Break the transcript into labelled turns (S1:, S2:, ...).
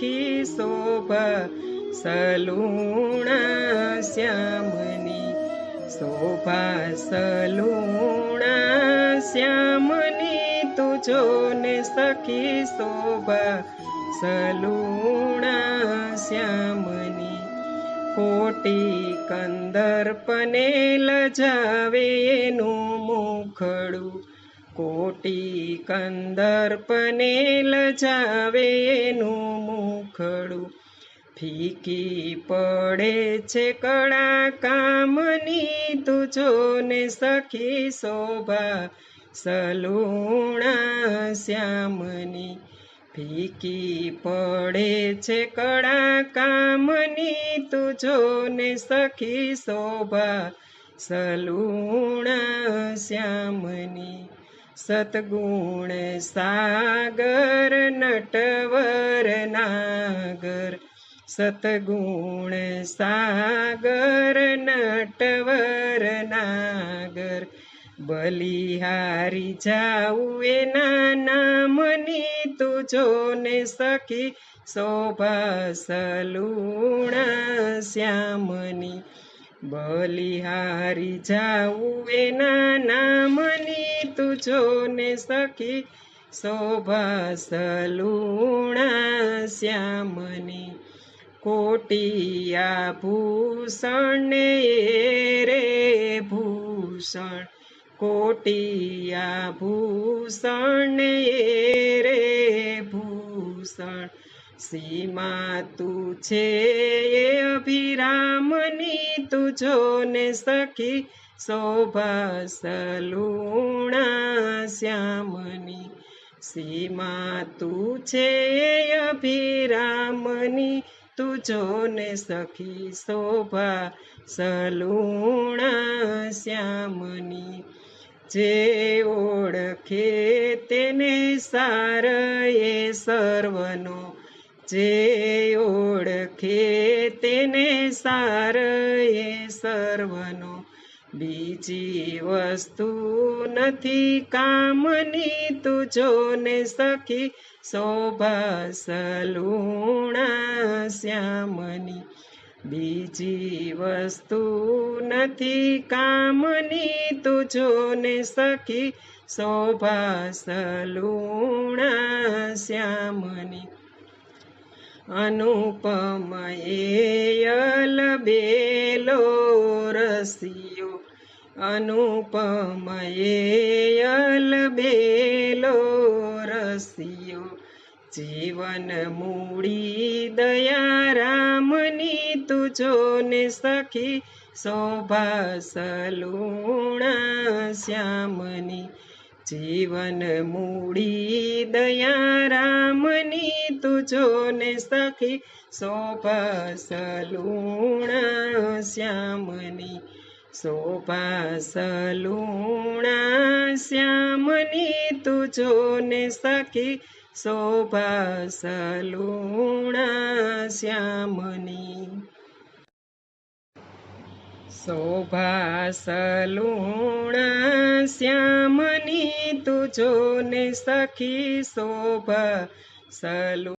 S1: સખી શોભા સલુણા શ્યામની શોભા સલુણા શ્યામની તુજો ને સખી શોભા સલુણા શ્યામની કોટી કંદર્પને લજાવે એનું મુખડું કોટી કંદર્પને લજાવે એનું મુખડું ફીકી પડે છે કળા કામની તુજો ને સખી શોભા સલુણા શ્યામની ફીકી પડે છે કળા કામની તુજો ને સખી શોભા સલુણા શ્યામની સતગુણ સાગર નટવર નાગર સતગુણ સાગર નટવર નાગર બલિહારી જાઉં એના નામની તુજો ને સખી શોભા સલુણા શ્યામની બલિહારી જાઉં એના નામની તુજો ને સખી શોભા સલુણા શ્યામની કોટી આભૂષણ ને રે ભૂષણ કોટી આભૂષણ ને રે ભૂષણ સીમા તું છે એ અભિરામની તુજો ને સખી શોભા સલુણા શ્યામની સીમા તું છે એ અભિરામની તુજો ને સખી શોભા સલુણા શ્યામની જે ઓળખે તેને સાર એ સર્વનો જે ઓળખે તેને સાર એ સર્વનો બીજી વસ્તુ નથી કામની તુજો ને સખી શોભા સલુણા શ્યામની બીજી વસ્તુ નથી કામની તુજો ને સખી શોભા સલુણા શ્યામની અનુપમ અલબેલો રસિયો અનુપમ અલબેલો રસિયો જીવન મૂડી દયા રામની તુજો ને સખી શોભા સલુણા શ્યામની જીવન મૂડી દયા રામની તુજો ને સખી શોભા સલુણા શ્યામની શોભા સલુણા શ્યામની તુજો ને સખી શોભા સલુણા શ્યામની શોભા સલુણા શ્યામની તુજો ને સખી શોભા સલુ